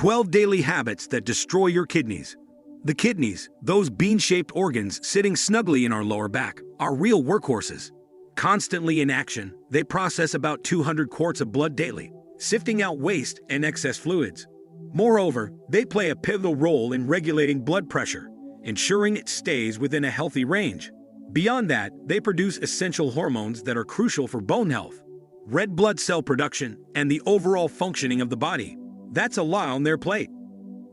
12 daily habits that destroy your kidneys. The kidneys, those bean-shaped organs sitting snugly in our lower back, are real workhorses. Constantly in action, they process about 200 quarts of blood daily, sifting out waste and excess fluids. Moreover, they play a pivotal role in regulating blood pressure, ensuring it stays within a healthy range. Beyond that, they produce essential hormones that are crucial for bone health, red blood cell production, and the overall functioning of the body. That's a lot on their plate.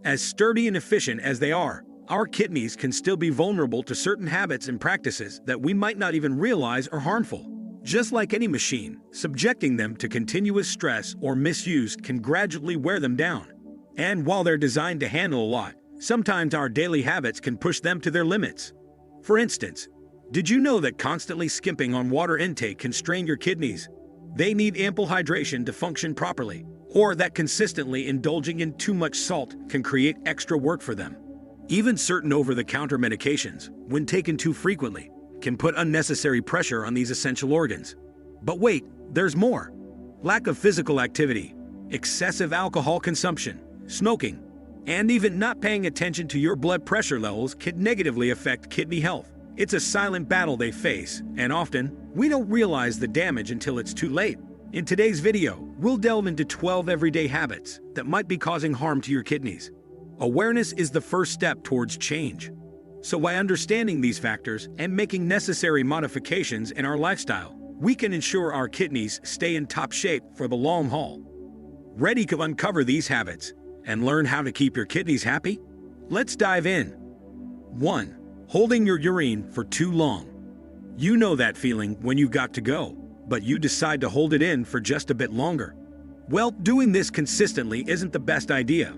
As sturdy and efficient as they are, our kidneys can still be vulnerable to certain habits and practices that we might not even realize are harmful. Just like any machine, subjecting them to continuous stress or misuse can gradually wear them down. And while they're designed to handle a lot, sometimes our daily habits can push them to their limits. For instance, did you know that constantly skimping on water intake can strain your kidneys? They need ample hydration to function properly, or that consistently indulging in too much salt can create extra work for them. Even certain over-the-counter medications, when taken too frequently, can put unnecessary pressure on these essential organs. But wait, there's more. Lack of physical activity, excessive alcohol consumption, smoking, and even not paying attention to your blood pressure levels can negatively affect kidney health. It's a silent battle they face, and often, we don't realize the damage until it's too late. In today's video, we'll delve into 12 everyday habits that might be causing harm to your kidneys. Awareness is the first step towards change. So by understanding these factors and making necessary modifications in our lifestyle, we can ensure our kidneys stay in top shape for the long haul. Ready to uncover these habits and learn how to keep your kidneys happy? Let's dive in. 1. Holding your urine for too long. You know that feeling when you've got to go, but you decide to hold it in for just a bit longer. Well, doing this consistently isn't the best idea.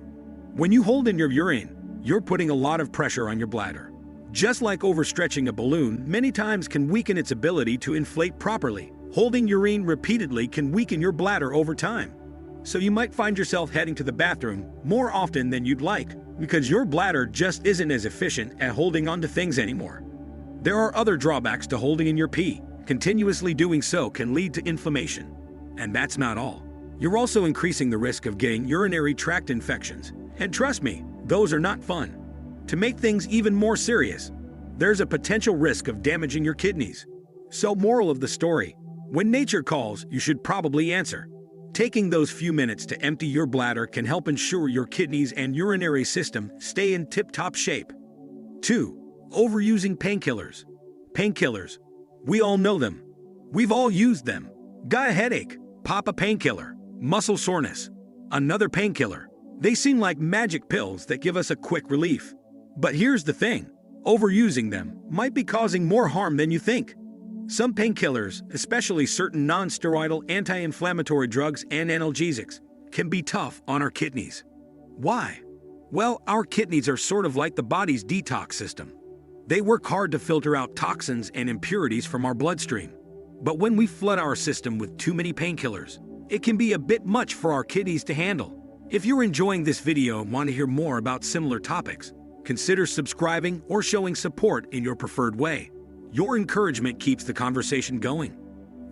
When you hold in your urine, you're putting a lot of pressure on your bladder. Just like overstretching a balloon many times can weaken its ability to inflate properly, holding urine repeatedly can weaken your bladder over time. So you might find yourself heading to the bathroom more often than you'd like, because your bladder just isn't as efficient at holding onto things anymore. There are other drawbacks to holding in your pee. Continuously doing so can lead to inflammation. And that's not all. You're also increasing the risk of getting urinary tract infections. And trust me, those are not fun. To make things even more serious, there's a potential risk of damaging your kidneys. So, moral of the story, when nature calls, you should probably answer. Taking those few minutes to empty your bladder can help ensure your kidneys and urinary system stay in tip-top shape. 2. Overusing painkillers. Painkillers. We all know them. We've all used them. Got a headache? Pop a painkiller. Muscle soreness? Another painkiller. They seem like magic pills that give us a quick relief. But here's the thing. Overusing them might be causing more harm than you think. Some painkillers, especially certain non-steroidal anti-inflammatory drugs and analgesics, can be tough on our kidneys. Why? Well, our kidneys are sort of like the body's detox system. They work hard to filter out toxins and impurities from our bloodstream. But when we flood our system with too many painkillers, it can be a bit much for our kidneys to handle. If you're enjoying this video and want to hear more about similar topics, consider subscribing or showing support in your preferred way. Your encouragement keeps the conversation going.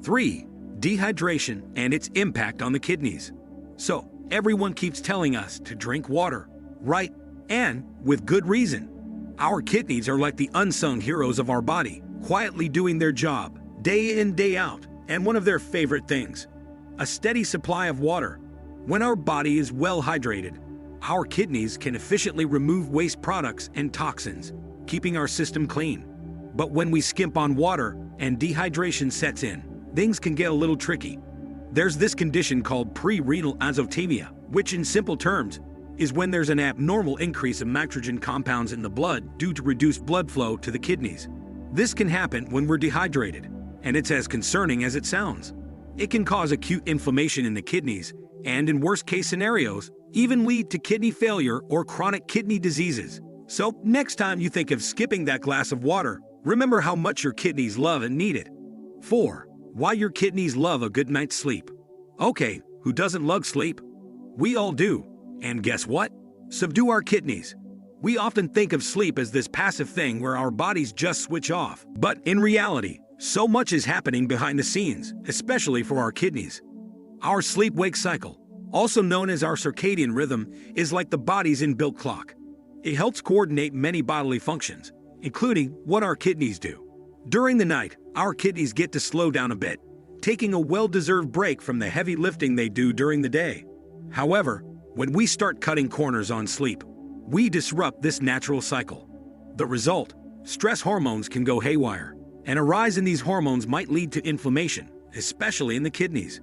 3. Dehydration and its impact on the kidneys. So, everyone keeps telling us to drink water, right? And with good reason. Our kidneys are like the unsung heroes of our body, quietly doing their job, day in, day out, and one of their favorite things, a steady supply of water. When our body is well hydrated, our kidneys can efficiently remove waste products and toxins, keeping our system clean. But when we skimp on water and dehydration sets in, things can get a little tricky. There's this condition called pre-renal azotemia, which in simple terms is when there's an abnormal increase of nitrogen compounds in the blood due to reduced blood flow to the kidneys. This can happen when we're dehydrated, and it's as concerning as it sounds. It can cause acute inflammation in the kidneys, and in worst-case scenarios, even lead to kidney failure or chronic kidney diseases. So, next time you think of skipping that glass of water, remember how much your kidneys love and need it. 4. Why your kidneys love a good night's sleep. Okay, who doesn't love sleep? We all do. And guess what? Subdue our kidneys. We often think of sleep as this passive thing where our bodies just switch off. But in reality, so much is happening behind the scenes, especially for our kidneys. Our sleep-wake cycle, also known as our circadian rhythm, is like the body's inbuilt clock. It helps coordinate many bodily functions, including what our kidneys do. During the night, our kidneys get to slow down a bit, taking a well-deserved break from the heavy lifting they do during the day. However, when we start cutting corners on sleep, we disrupt this natural cycle. The result: stress hormones can go haywire, and a rise in these hormones might lead to inflammation, especially in the kidneys.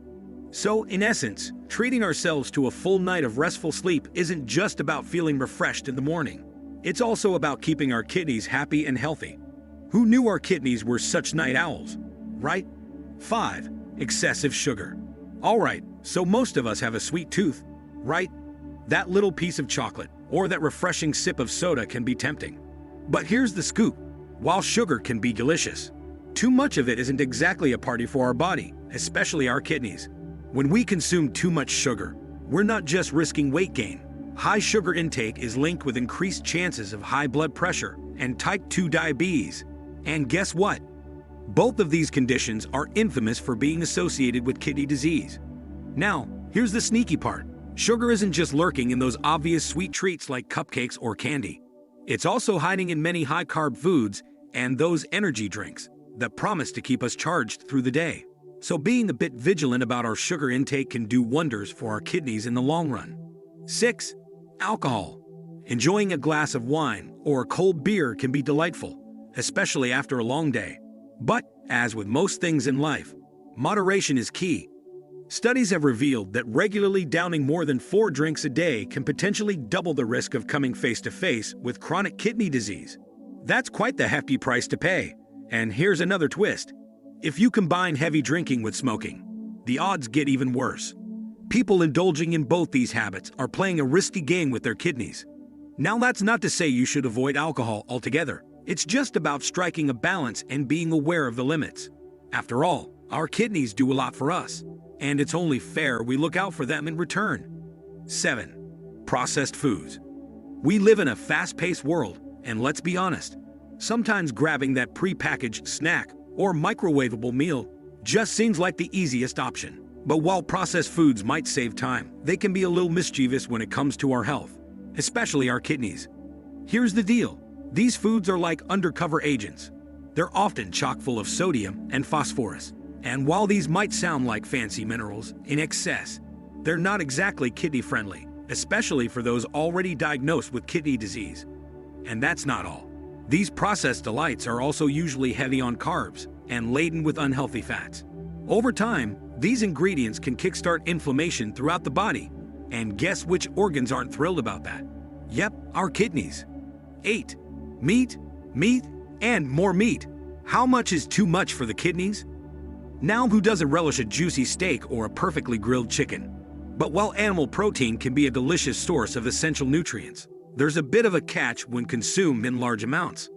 So, in essence, treating ourselves to a full night of restful sleep isn't just about feeling refreshed in the morning. It's also about keeping our kidneys happy and healthy. Who knew our kidneys were such night owls, right? 5. Excessive sugar. Alright, so most of us have a sweet tooth, right? That little piece of chocolate or that refreshing sip of soda can be tempting. But here's the scoop. While sugar can be delicious, too much of it isn't exactly a party for our body, especially our kidneys. When we consume too much sugar, we're not just risking weight gain. High sugar intake is linked with increased chances of high blood pressure and type 2 diabetes. And guess what? Both of these conditions are infamous for being associated with kidney disease. Now, here's the sneaky part. Sugar isn't just lurking in those obvious sweet treats like cupcakes or candy. It's also hiding in many high-carb foods and those energy drinks that promise to keep us charged through the day. So being a bit vigilant about our sugar intake can do wonders for our kidneys in the long run. 6. Alcohol. Enjoying a glass of wine or a cold beer can be delightful, especially after a long day. But, as with most things in life, moderation is key. Studies have revealed that regularly downing more than 4 drinks a day can potentially double the risk of coming face-to-face with chronic kidney disease. That's quite the hefty price to pay. And here's another twist. If you combine heavy drinking with smoking, the odds get even worse. People indulging in both these habits are playing a risky game with their kidneys. Now, that's not to say you should avoid alcohol altogether. It's just about striking a balance and being aware of the limits. After all, our kidneys do a lot for us, and it's only fair we look out for them in return. 7. Processed foods. We live in a fast-paced world, and let's be honest, sometimes grabbing that pre-packaged snack or microwavable meal just seems like the easiest option. But while processed foods might save time, they can be a little mischievous when it comes to our health, especially our kidneys. Here's the deal. These foods are like undercover agents. They're often chock full of sodium and phosphorus. And while these might sound like fancy minerals in excess, they're not exactly kidney-friendly, especially for those already diagnosed with kidney disease. And that's not all. These processed delights are also usually heavy on carbs and laden with unhealthy fats. Over time, these ingredients can kickstart inflammation throughout the body. And guess which organs aren't thrilled about that? Yep, our kidneys. 8. Meat, and more meat. How much is too much for the kidneys? Now, who doesn't relish a juicy steak or a perfectly grilled chicken? But while animal protein can be a delicious source of essential nutrients, there's a bit of a catch when consumed in large amounts.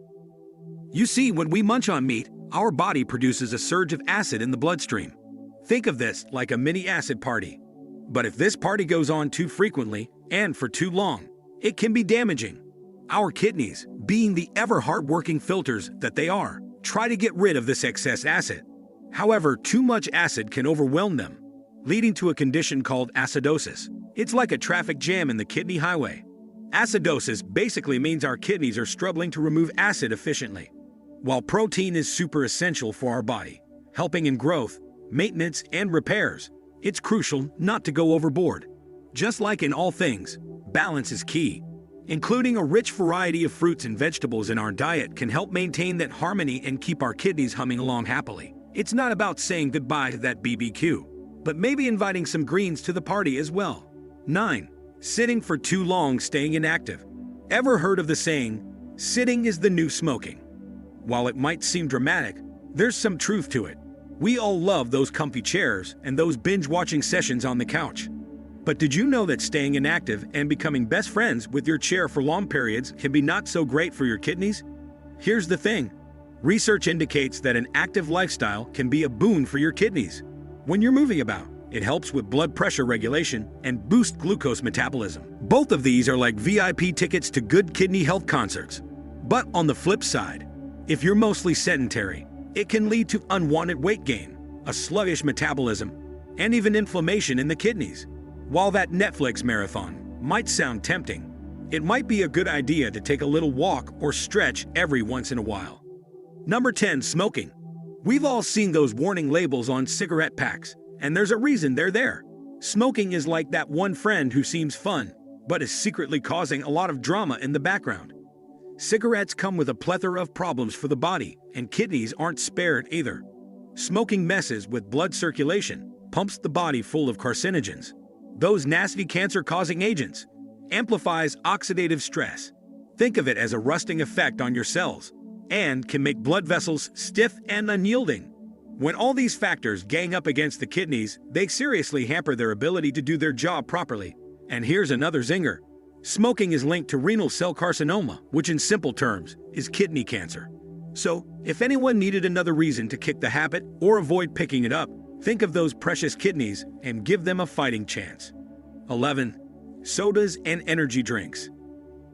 You see, when we munch on meat, our body produces a surge of acid in the bloodstream. Think of this like a mini acid party. But if this party goes on too frequently and for too long, it can be damaging. Our kidneys, being the ever hard-working filters that they are, try to get rid of this excess acid. However, too much acid can overwhelm them, leading to a condition called acidosis. It's like a traffic jam in the kidney highway. Acidosis basically means our kidneys are struggling to remove acid efficiently. While protein is super essential for our body, helping in growth, maintenance, and repairs, it's crucial not to go overboard. Just like in all things, balance is key. Including a rich variety of fruits and vegetables in our diet can help maintain that harmony and keep our kidneys humming along happily. It's not about saying goodbye to that BBQ, but maybe inviting some greens to the party as well. 9. Sitting for too long, staying inactive. Ever heard of the saying, sitting is the new smoking? While it might seem dramatic, there's some truth to it. We all love those comfy chairs and those binge-watching sessions on the couch. But did you know that staying inactive and becoming best friends with your chair for long periods can be not so great for your kidneys? Here's the thing. Research indicates that an active lifestyle can be a boon for your kidneys. When you're moving about, it helps with blood pressure regulation and boost glucose metabolism. Both of these are like VIP tickets to good kidney health concerts. But on the flip side, if you're mostly sedentary, it can lead to unwanted weight gain, a sluggish metabolism, and even inflammation in the kidneys. While that Netflix marathon might sound tempting, it might be a good idea to take a little walk or stretch every once in a while. Number 10. Smoking. We've all seen those warning labels on cigarette packs, and there's a reason they're there. Smoking is like that one friend who seems fun, but is secretly causing a lot of drama in the background. Cigarettes come with a plethora of problems for the body, and kidneys aren't spared either. Smoking messes with blood circulation, pumps the body full of carcinogens, those nasty cancer-causing agents, amplifies oxidative stress. Think of it as a rusting effect on your cells, and can make blood vessels stiff and unyielding. When all these factors gang up against the kidneys, they seriously hamper their ability to do their job properly. And here's another zinger. Smoking is linked to renal cell carcinoma, which in simple terms is kidney cancer. So, if anyone needed another reason to kick the habit or avoid picking it up, think of those precious kidneys and give them a fighting chance. 11. Sodas and energy drinks.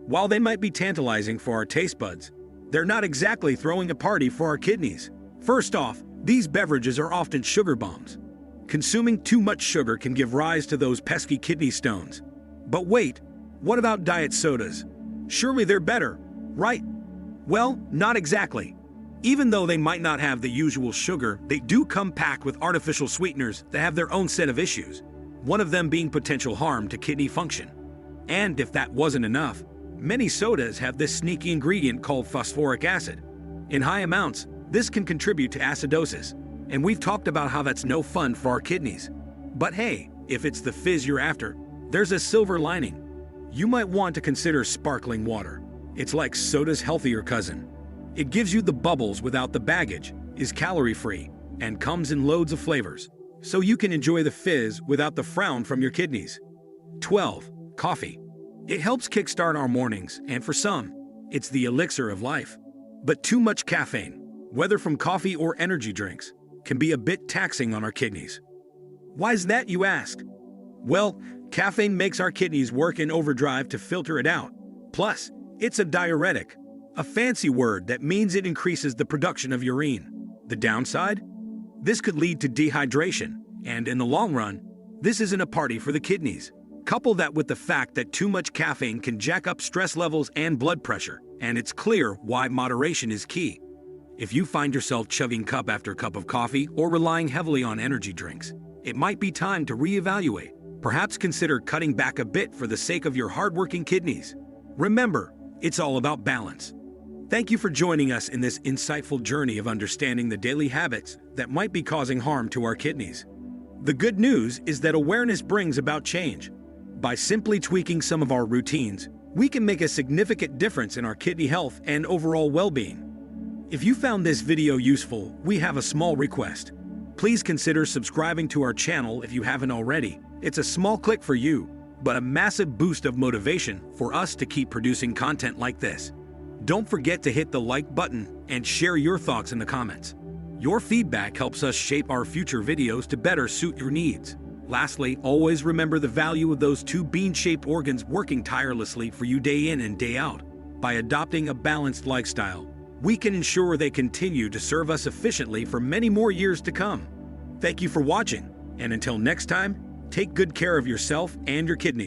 While they might be tantalizing for our taste buds, they're not exactly throwing a party for our kidneys. First off, these beverages are often sugar bombs. Consuming too much sugar can give rise to those pesky kidney stones. But wait, what about diet sodas? Surely they're better, right? Well, not exactly. Even though they might not have the usual sugar, they do come packed with artificial sweeteners that have their own set of issues, one of them being potential harm to kidney function. And if that wasn't enough, many sodas have this sneaky ingredient called phosphoric acid. In high amounts, this can contribute to acidosis, and we've talked about how that's no fun for our kidneys. But hey, if it's the fizz you're after, there's a silver lining. You might want to consider sparkling water. It's like soda's healthier cousin. It gives you the bubbles without the baggage, is calorie-free, and comes in loads of flavors, so you can enjoy the fizz without the frown from your kidneys. 12. Coffee. It helps kickstart our mornings, and for some, it's the elixir of life. But too much caffeine, whether from coffee or energy drinks, can be a bit taxing on our kidneys. Why is that, you ask? Well, caffeine makes our kidneys work in overdrive to filter it out. Plus, it's a diuretic, a fancy word that means it increases the production of urine. The downside? This could lead to dehydration, and in the long run, this isn't a party for the kidneys. Couple that with the fact that too much caffeine can jack up stress levels and blood pressure, and it's clear why moderation is key. If you find yourself chugging cup after cup of coffee or relying heavily on energy drinks, it might be time to reevaluate. Perhaps consider cutting back a bit for the sake of your hardworking kidneys. Remember, it's all about balance. Thank you for joining us in this insightful journey of understanding the daily habits that might be causing harm to our kidneys. The good news is that awareness brings about change. By simply tweaking some of our routines, we can make a significant difference in our kidney health and overall well-being. If you found this video useful, we have a small request. Please consider subscribing to our channel if you haven't already. It's a small click for you, but a massive boost of motivation for us to keep producing content like this. Don't forget to hit the like button and share your thoughts in the comments. Your feedback helps us shape our future videos to better suit your needs. Lastly, always remember the value of those two bean-shaped organs working tirelessly for you day in and day out. By adopting a balanced lifestyle, we can ensure they continue to serve us efficiently for many more years to come. Thank you for watching, and until next time, take good care of yourself and your kidneys.